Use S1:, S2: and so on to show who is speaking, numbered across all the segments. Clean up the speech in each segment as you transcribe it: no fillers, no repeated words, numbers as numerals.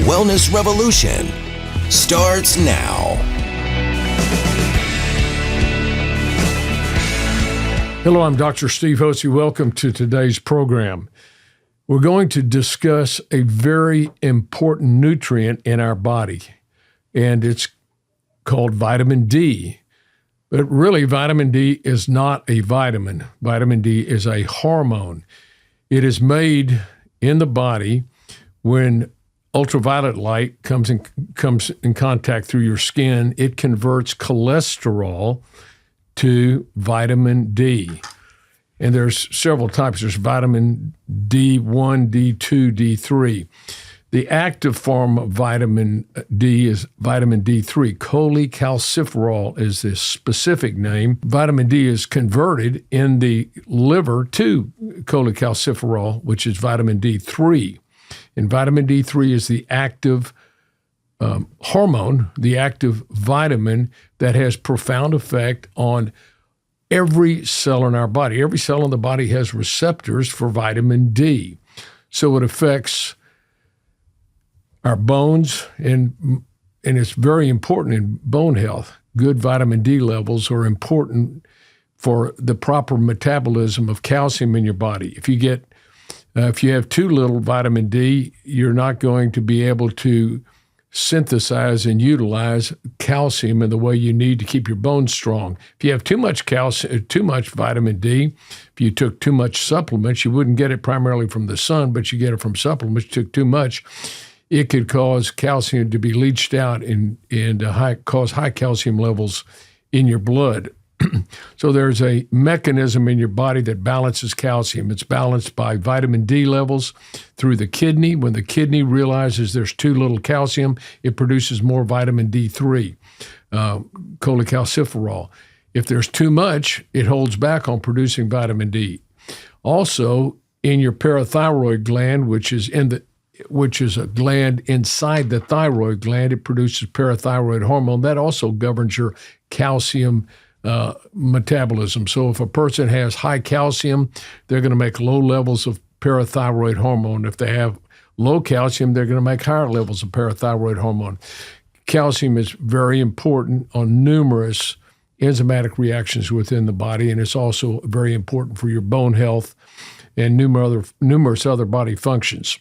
S1: wellness revolution starts now.
S2: Hello, I'm Dr. Steve Hotze. Welcome to today's program. We're going to discuss a very important nutrient in our body, and it's called vitamin D. But really, vitamin D is not a vitamin. Vitamin D is a hormone. It is made in the body when ultraviolet light comes in contact through your skin. It converts cholesterol to vitamin D. And there's several types. There's vitamin D1, D2, D3. The active form of vitamin D is vitamin D3. Cholecalciferol is the specific name. Vitamin D is converted in the liver to cholecalciferol, which is vitamin D3. And vitamin D3 is the active hormone, the active vitamin that has profound effect on every cell in our body. Every cell in the body has receptors for vitamin D. So it affects our bones, and it's very important in bone health. Good vitamin D levels are important for the proper metabolism of calcium in your body. If you have too little vitamin D, you're not going to be able to synthesize and utilize calcium in the way you need to keep your bones strong. If you have too much vitamin D, if you took too much supplements, you wouldn't get it primarily from the sun, but you get it from supplements. You took too much, it could cause calcium to be leached out and cause high calcium levels in your blood. So there's a mechanism in your body that balances calcium. It's balanced by vitamin D levels through the kidney. When the kidney realizes there's too little calcium, it produces more vitamin D3, cholecalciferol. If there's too much, it holds back on producing vitamin D. Also, in your parathyroid gland, which is a gland inside the thyroid gland, it produces parathyroid hormone. That also governs your calcium metabolism. So if a person has high calcium, they're going to make low levels of parathyroid hormone. If they have low calcium, they're going to make higher levels of parathyroid hormone. Calcium is very important on numerous enzymatic reactions within the body, and it's also very important for your bone health and numerous other body functions.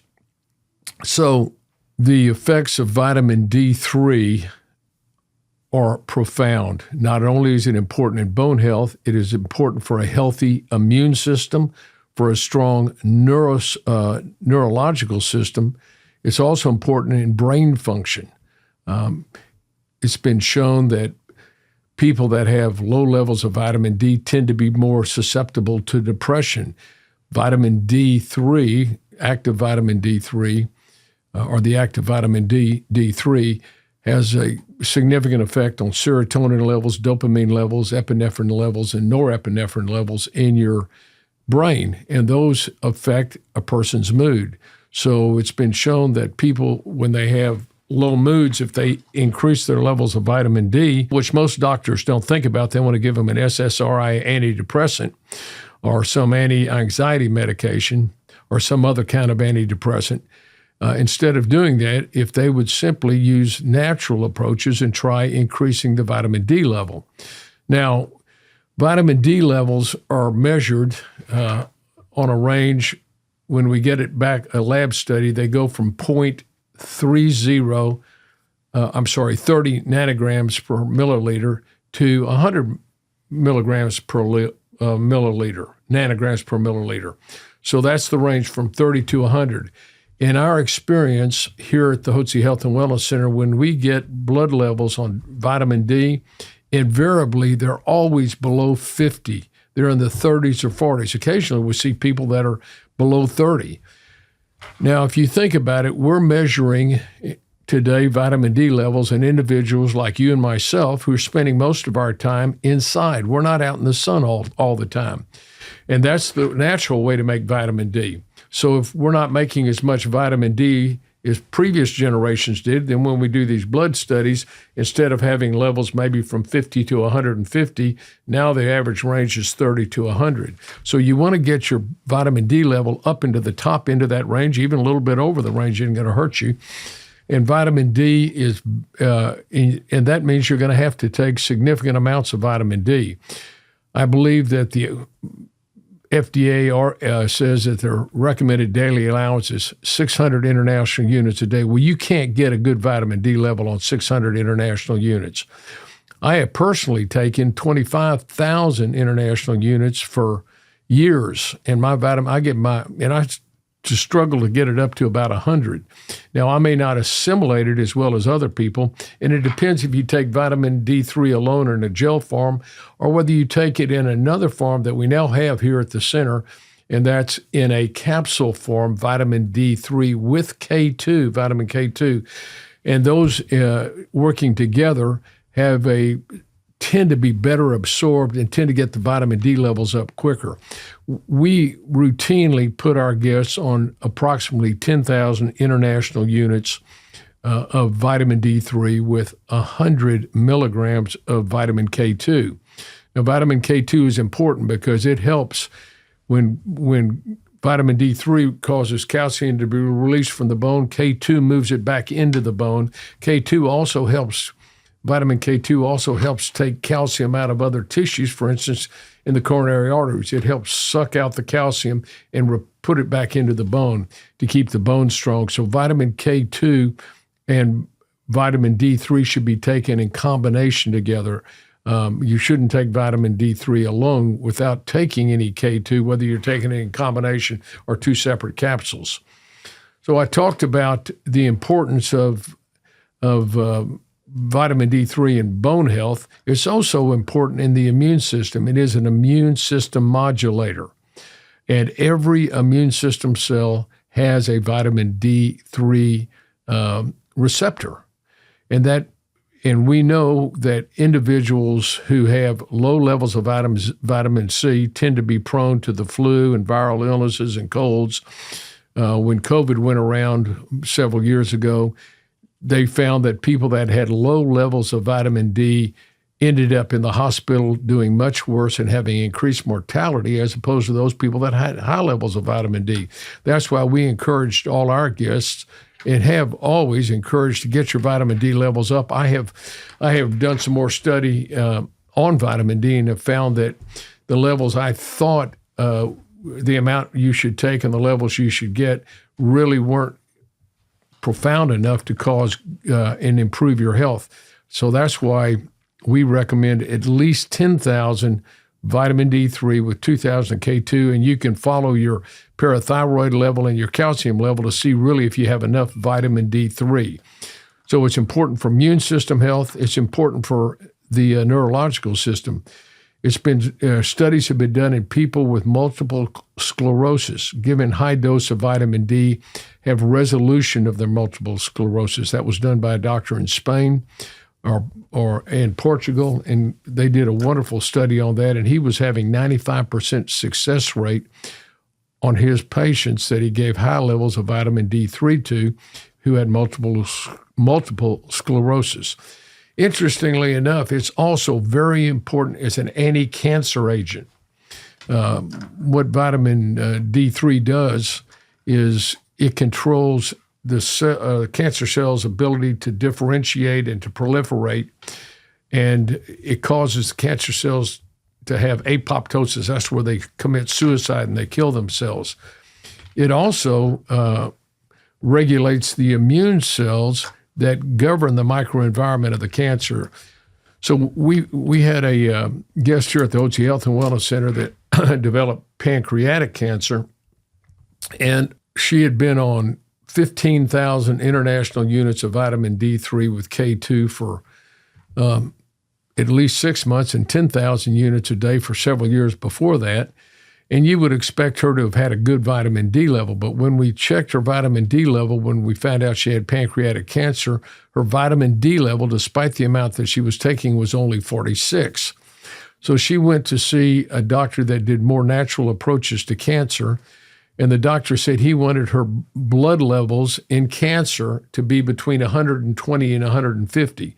S2: So the effects of vitamin D3 are profound. Not only is it important in bone health, it is important for a healthy immune system, for a strong neurological system. It's also important in brain function. It's been shown that people that have low levels of vitamin D tend to be more susceptible to depression. Vitamin D3, active vitamin D3, or the active vitamin D3, has a significant effect on serotonin levels, dopamine levels, epinephrine levels, and norepinephrine levels in your brain, and those affect a person's mood. So it's been shown that people, when they have low moods, if they increase their levels of vitamin D, which most doctors don't think about, they want to give them an SSRI antidepressant or some anti-anxiety medication or some other kind of antidepressant. Instead of doing that, if they would simply use natural approaches and try increasing the vitamin D level. Now, vitamin D levels are measured on a range. When we get it back, a lab study, they go from 30 nanograms per milliliter to 100 milligrams per milliliter, nanograms per milliliter. So that's the range from 30 to 100. In our experience here at the Hotze Health and Wellness Center, when we get blood levels on vitamin D, invariably they're always below 50. They're in the 30s or 40s. Occasionally we see people that are below 30. Now, if you think about it, we're measuring today vitamin D levels in individuals like you and myself who are spending most of our time inside. We're not out in the sun all the time. And that's the natural way to make vitamin D. So if we're not making as much vitamin D as previous generations did, then when we do these blood studies, instead of having levels maybe from 50 to 150, now the average range is 30 to 100. So you want to get your vitamin D level up into the top end of that range, even a little bit over the range isn't going to hurt you. And vitamin D is, and that means you're going to have to take significant amounts of vitamin D. I believe that the FDA says that their recommended daily allowance is 600 international units a day. Well, you can't get a good vitamin D level on 600 international units. I have personally taken 25,000 international units for years, and I just struggle to get it up to about 100. Now, I may not assimilate it as well as other people, and it depends if you take vitamin D3 alone in a gel form or whether you take it in another form that we now have here at the center, and that's in a capsule form, vitamin D3 with K2, vitamin K2. And those working together tend to be better absorbed and tend to get the vitamin D levels up quicker. We routinely put our guests on approximately 10,000 international units of vitamin D3 with 100 milligrams of vitamin K2. Now, vitamin K2 is important because it helps when vitamin D3 causes calcium to be released from the bone. K2 moves it back into the bone. Vitamin K2 also helps take calcium out of other tissues, for instance, in the coronary arteries. It helps suck out the calcium and put it back into the bone to keep the bone strong. So vitamin K2 and vitamin D3 should be taken in combination together. You shouldn't take vitamin D3 alone without taking any K2, whether you're taking it in combination or two separate capsules. So I talked about the importance of vitamin D3 in bone health. It's also important in the immune system. It is an immune system modulator. And every immune system cell has a vitamin D3 receptor. And we know that individuals who have low levels of vitamin C tend to be prone to the flu and viral illnesses and colds. When COVID went around several years ago, they found that people that had low levels of vitamin D ended up in the hospital doing much worse and having increased mortality as opposed to those people that had high levels of vitamin D. That's why we encouraged all our guests and have always encouraged to get your vitamin D levels up. I have done some more study on vitamin D and have found that the levels I thought the amount you should take and the levels you should get really weren't profound enough to cause and improve your health. So that's why we recommend at least 10,000 vitamin D3 with 2,000 K2, and you can follow your parathyroid level and your calcium level to see really if you have enough vitamin D3. So it's important for immune system health. It's important for the neurological system. It's been studies have been done in people with multiple sclerosis. Given high dose of vitamin D, have resolution of their multiple sclerosis. That was done by a doctor in Spain or in Portugal, and they did a wonderful study on that. And he was having 95% success rate on his patients that he gave high levels of vitamin D3 to, who had multiple sclerosis. Interestingly enough, it's also very important as an anti-cancer agent. What vitamin D3 does is it controls the cancer cell's ability to differentiate and to proliferate, and it causes cancer cells to have apoptosis. That's where they commit suicide and they kill themselves. It also regulates the immune cells that govern the microenvironment of the cancer. So we had a guest here at the Hotze Health and Wellness Center that developed pancreatic cancer, and she had been on 15,000 international units of vitamin D3 with K2 for at least 6 months and 10,000 units a day for several years before that. And you would expect her to have had a good vitamin D level. But when we checked her vitamin D level, when we found out she had pancreatic cancer, her vitamin D level, despite the amount that she was taking, was only 46. So she went to see a doctor that did more natural approaches to cancer. And the doctor said he wanted her blood levels in cancer to be between 120 and 150.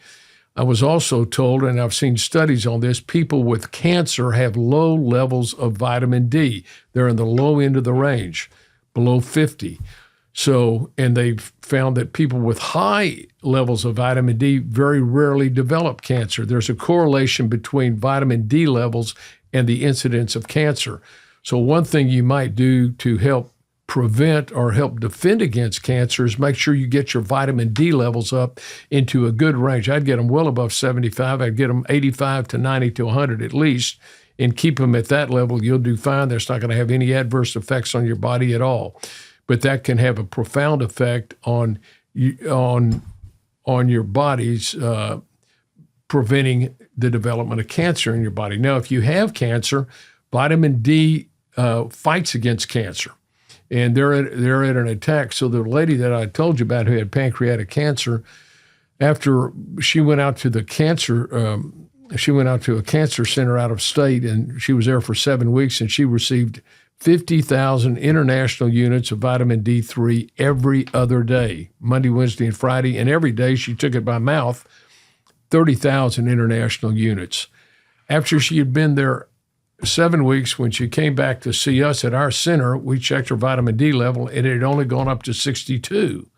S2: I was also told, and I've seen studies on this, people with cancer have low levels of vitamin D. They're in the low end of the range, below 50. So, and they've found that people with high levels of vitamin D very rarely develop cancer. There's a correlation between vitamin D levels and the incidence of cancer. So one thing you might do to help prevent or help defend against cancer is make sure you get your vitamin D levels up into a good range. I'd get them well above 75. I'd get them 85 to 90 to 100 at least, and keep them at that level. You'll do fine. There's not going to have any adverse effects on your body at all. But that can have a profound effect on your body's preventing the development of cancer in your body. Now, if you have cancer, vitamin D fights against cancer, and they're at an attack. So the lady that I told you about who had pancreatic cancer, after she went out to a cancer center out of state, and she was there for 7 weeks, and she received 50,000 international units of vitamin D3 every other day, Monday, Wednesday, and Friday, and every day she took it by mouth, 30,000 international units. After she had been there 7 weeks, when she came back to see us at our center, we checked her vitamin D level, and it had only gone up to 62.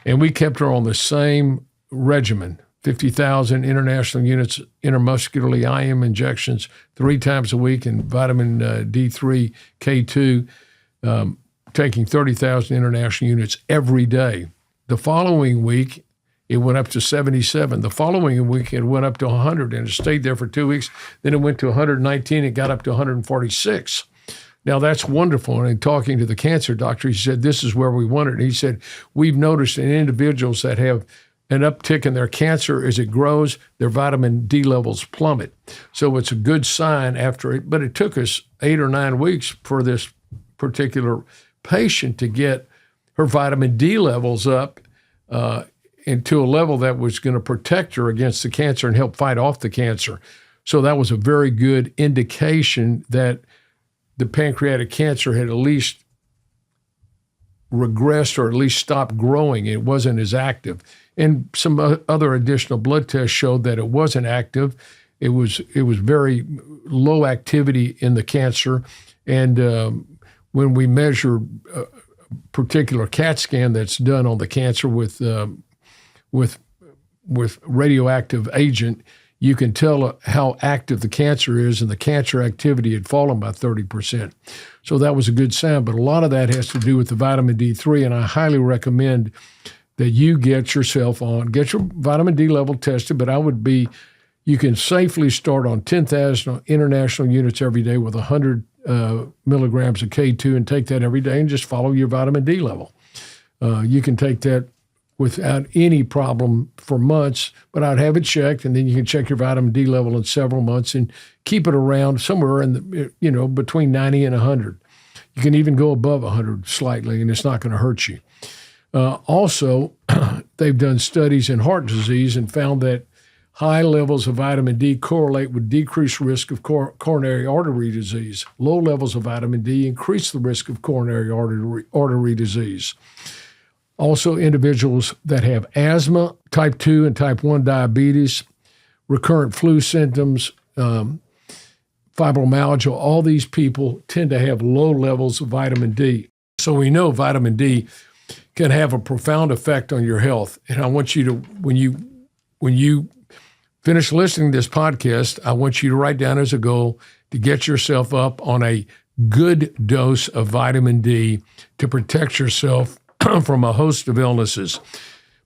S2: And we kept her on the same regimen, 50,000 international units intramuscularly IM injections 3 times a week, and vitamin D3, K2, taking 30,000 international units every day. The following week, it went up to 77. The following week, it went up to 100, and it stayed there for 2 weeks. Then it went to 119. It got up to 146. Now, that's wonderful. And in talking to the cancer doctor, he said, this is where we want it. And he said, we've noticed in individuals that have an uptick in their cancer, as it grows, their vitamin D levels plummet. So it's a good sign after it. But it took us 8 or 9 weeks for this particular patient to get her vitamin D levels up into a level that was going to protect her against the cancer and help fight off the cancer. So that was a very good indication that the pancreatic cancer had at least regressed or at least stopped growing. It wasn't as active. And some other additional blood tests showed that it wasn't active. It was very low activity in the cancer. And when we measure a particular CAT scan that's done on the cancer with radioactive agent, you can tell how active the cancer is, and the cancer activity had fallen by 30%. So that was a good sign, but a lot of that has to do with the vitamin D3, and I highly recommend that you get your vitamin D level tested, but you can safely start on 10,000 international units every day with 100 milligrams of K2 and take that every day and just follow your vitamin D level. You can take that without any problem for months, but I'd have it checked, and then you can check your vitamin D level in several months and keep it around somewhere in the, between 90 and 100. You can even go above 100 slightly, and it's not going to hurt you. Also, they've done studies in heart disease and found that high levels of vitamin D correlate with decreased risk of coronary artery disease. Low levels of vitamin D increase the risk of coronary artery disease. Also, individuals that have asthma, type 2 and type 1 diabetes, recurrent flu symptoms, fibromyalgia, all these people tend to have low levels of vitamin D. So we know vitamin D can have a profound effect on your health. And I want you to, when you finish listening to this podcast, I want you to write down as a goal to get yourself up on a good dose of vitamin D to protect yourself from a host of illnesses.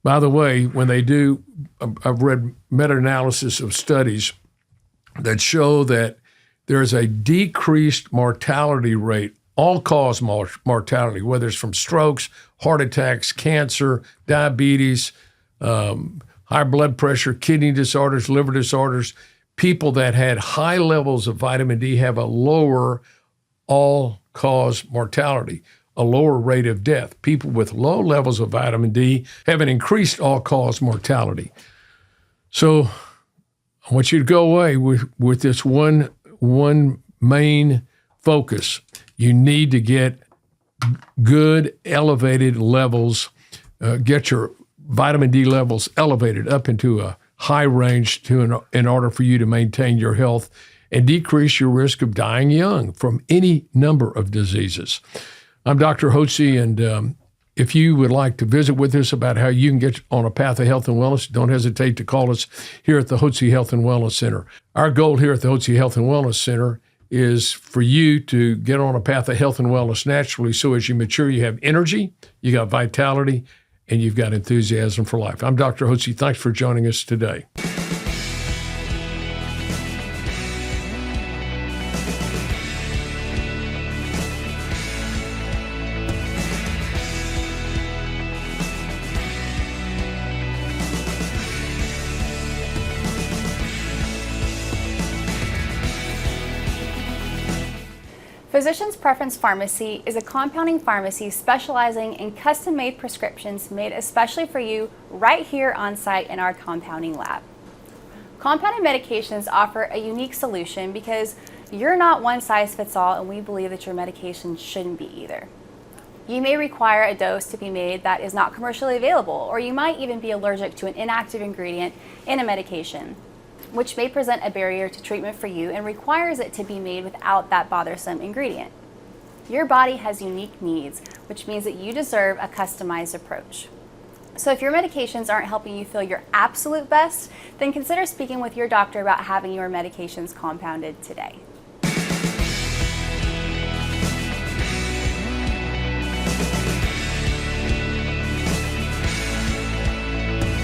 S2: By the way, when they do, I've read meta-analysis of studies that show that there's a decreased mortality rate, all-cause mortality, whether it's from strokes, heart attacks, cancer, diabetes, high blood pressure, kidney disorders, liver disorders. People that had high levels of vitamin D have a lower all-cause mortality, a lower rate of death. People with low levels of vitamin D have an increased all-cause mortality. So I want you to go away with this one main focus. You need to get good elevated levels, get your vitamin D levels elevated up into a high range in order for you to maintain your health and decrease your risk of dying young from any number of diseases. I'm Dr. Hotze, and If you would like to visit with us about how you can get on a path of health and wellness, don't hesitate to call us here at the Hotze Health and Wellness Center. Our goal here at the Hotze Health and Wellness Center is for you to get on a path of health and wellness naturally, so as you mature, you have energy, you got vitality, and you've got enthusiasm for life. I'm Dr. Hotze. Thanks for joining us today.
S3: Physician's Preference Pharmacy is a compounding pharmacy specializing in custom-made prescriptions made especially for you right here on site in our compounding lab. Compounded medications offer a unique solution because you're not one size fits all, and we believe that your medication shouldn't be either. You may require a dose to be made that is not commercially available, or you might even be allergic to an inactive ingredient in a medication, which may present a barrier to treatment for you and requires it to be made without that bothersome ingredient. Your body has unique needs, which means that you deserve a customized approach. So if your medications aren't helping you feel your absolute best, then consider speaking with your doctor about having your medications compounded today.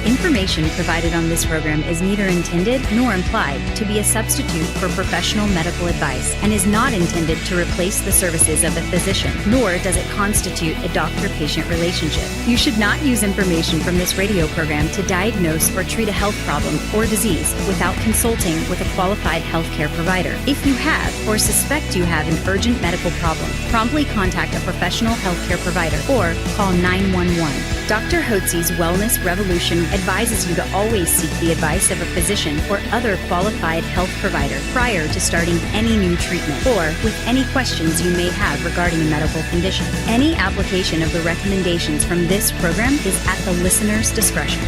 S4: Information provided on this program is neither intended nor implied to be a substitute for professional medical advice and is not intended to replace the services of a physician, nor does it constitute a doctor-patient relationship. You should not use information from this radio program to diagnose or treat a health problem or disease without consulting with a qualified healthcare provider. If you have or suspect you have an urgent medical problem, promptly contact a professional healthcare provider or call 911. Dr. Hotze's Wellness Revolution advises you to always seek the advice of a physician or other qualified health provider prior to starting any new treatment or with any questions you may have regarding a medical condition. Any application of the recommendations from this program is at the listener's discretion.